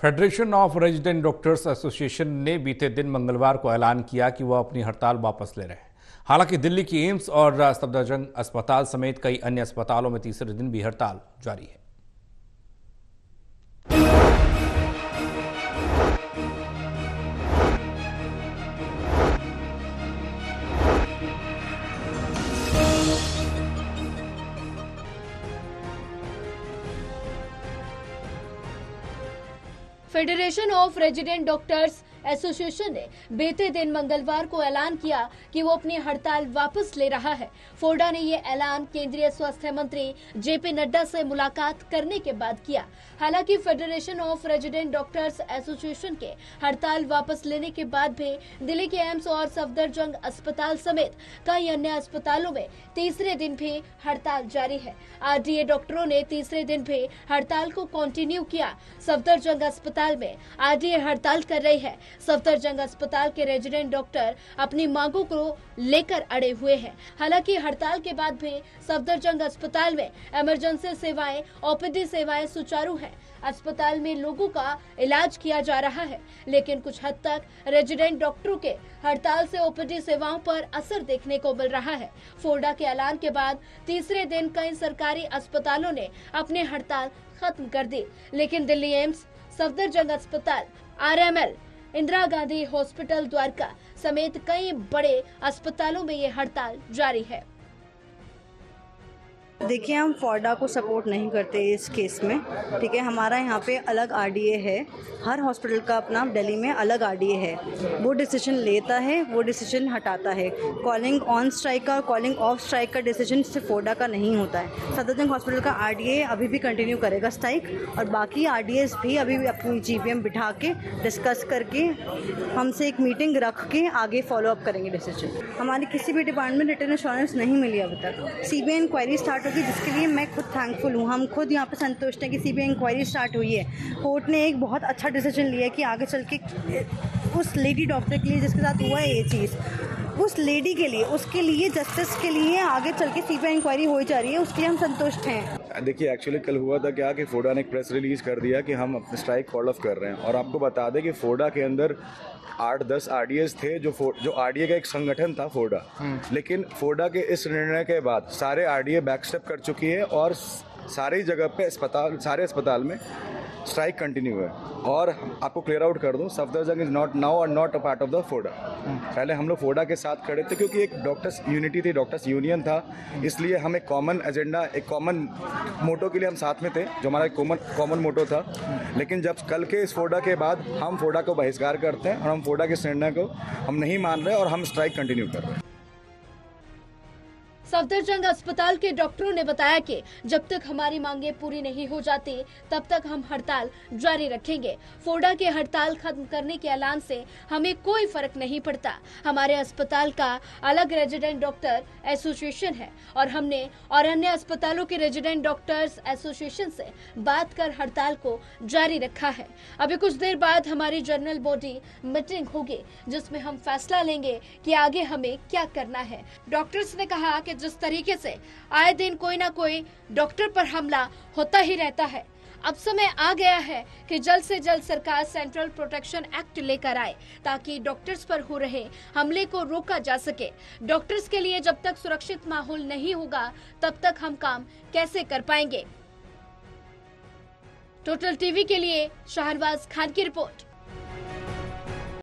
Federation of resident doctors association ने बीते दिन मंगलवार को ऐलान किया कि वह अपनी हड़ताल वापस ले रहे हैं। हालांकि दिल्ली की एम्स और सफदरजंग अस्पताल समेत कई अन्य अस्पतालों में तीसरे दिन भी हड़ताल जारी है। Federation of resident doctors association ने बीते दिन मंगलवार को ऐलान किया कि वो अपनी हड़ताल वापस ले रहा है। फोडा ने ये ऐलान केंद्रीय स्वास्थ्य मंत्री जेपी नड्डा से मुलाकात करने के बाद किया। हालांकि federation of resident doctors association के हड़ताल वापस लेने के बाद भी दिल्ली के एम्स और सफदरजंग अस्पताल समेत कई अन्य अस्पतालों में तीसरे दिन भी हड़ताल जारी है। आरडीए डॉक्टरों ने तीसरे दिन भी हड़ताल को कंटिन्यू किया। सफदरजंग अस्पताल में आरडीए हड़ताल कर रही है। सफदरजंग अस्पताल के रेजिडेंट डॉक्टर अपनी मांगों को लेकर अड़े हुए हैं। हालांकि हड़ताल के बाद भी सफदरजंग अस्पताल में इमरजेंसी सेवाएं, ओपीडी सेवाएं सुचारू हैं। अस्पताल में लोगों का इलाज किया जा रहा है, लेकिन कुछ हद तक रेजिडेंट डॉक्टरों के हड़ताल से ओपीडी सेवाओं पर असर देखने को मिल रहा है। फोडा के ऐलान के बाद तीसरे दिन कई सरकारी अस्पतालों ने अपनी हड़ताल खत्म कर दी, लेकिन दिल्ली एम्स, सफदरजंग अस्पताल, आरएमएल, इंदिरा गांधी हॉस्पिटल द्वारका समेत कई बड़े अस्पतालों में ये हड़ताल जारी है। देखिए, हम फोडा को सपोर्ट नहीं करते इस केस में, ठीक है। हमारा यहाँ पे अलग आरडीए है, हर हॉस्पिटल का अपना दिल्ली में अलग आरडीए है। वो डिसीजन लेता है, वो डिसीजन हटाता है। कॉलिंग ऑन स्ट्राइक का और कॉलिंग ऑफ स्ट्राइक का डिसीजन सिर्फ फोडा का नहीं होता है। सफदरजंग हॉस्पिटल का आरडीए अभी भी कंटिन्यू करेगा स्ट्राइक, और बाकी आरडीएस भी अभी भी अपनी जीपीएम बिठा के डिस्कस करके हमसे एक मीटिंग रख के आगे फॉलो अप करेंगे डिसीजन। हमारी किसी भी डिपार्टमेंट रिटर्न एश्योरेंस नहीं मिली अभी तक। सीबीआई इंक्वायरी स्टार्ट होगी, जिसके लिए मैं खुद थैंकफुल हूँ। हम खुद यहाँ पे संतुष्ट हैं कि सीबीआई इंक्वायरी स्टार्ट हुई है। कोर्ट ने एक बहुत अच्छा डिसीजन लिया है कि आगे चल के उस लेडी डॉक्टर के लिए जिसके साथ हुआ है ये चीज़, उस लेडी के लिए, उसके लिए जस्टिस के लिए आगे चल के सीबीआई इंक्वायरी हो जा रही है, उसके लिए हम संतुष्ट हैं। देखिए, एक्चुअली कल हुआ था क्या कि फोडा ने एक प्रेस रिलीज कर दिया कि हम अपने स्ट्राइक कॉल ऑफ कर रहे हैं। और आपको बता दें कि फोडा के अंदर 8-10 आरडीएस थे, जो आरडीए का एक संगठन था फोडा। लेकिन फोडा के इस निर्णय के बाद सारे आरडीए बैकस्टेप कर चुकी है और सारी जगह पे सारे अस्पताल में स्ट्राइक कंटिन्यू है। और आपको क्लियर आउट कर दूं, सफदरजंग इज नॉट नाउ और not a part of the फोडा। पहले हम लोग फोडा के साथ खड़े थे क्योंकि एक डॉक्टर्स यूनिटी थी, डॉक्टर्स यूनियन था, इसलिए हम एक कॉमन एजेंडा, एक कॉमन मोटो के लिए हम साथ में थे, जो हमारा कॉमन मोटो था। लेकिन जब कल के इस फोडा के बाद हम फोडा को बहिष्कार करते हैं और हम फोडा के निर्णय को हम नहीं मान रहे और हम स्ट्राइक कंटिन्यू कर रहे हैं। सफदरजंग अस्पताल के डॉक्टरों ने बताया कि जब तक हमारी मांगे पूरी नहीं हो जाती तब तक हम हड़ताल जारी रखेंगे। फोडा के हड़ताल खत्म करने के ऐलान से हमें कोई फर्क नहीं पड़ता। हमारे अस्पताल का अलग रेजिडेंट डॉक्टर एसोसिएशन है और हमने और अन्य अस्पतालों के रेजिडेंट डॉक्टर्स एसोसिएशन से बात कर हड़ताल को जारी रखा है। अभी कुछ देर बाद हमारी जनरल बॉडी मीटिंग होगी, जिसमें हम फैसला लेंगे कि आगे हमें क्या करना है। डॉक्टर्स ने कहा कि जिस तरीके से आए दिन कोई ना कोई डॉक्टर पर हमला होता ही रहता है, अब समय आ गया है कि जल्द से जल्द सरकार सेंट्रल प्रोटेक्शन एक्ट लेकर आए ताकि डॉक्टर्स पर हो रहे हमले को रोका जा सके। डॉक्टर्स के लिए जब तक सुरक्षित माहौल नहीं होगा तब तक हम काम कैसे कर पाएंगे। टोटल टीवी के लिए शाहनवाज खान की रिपोर्ट।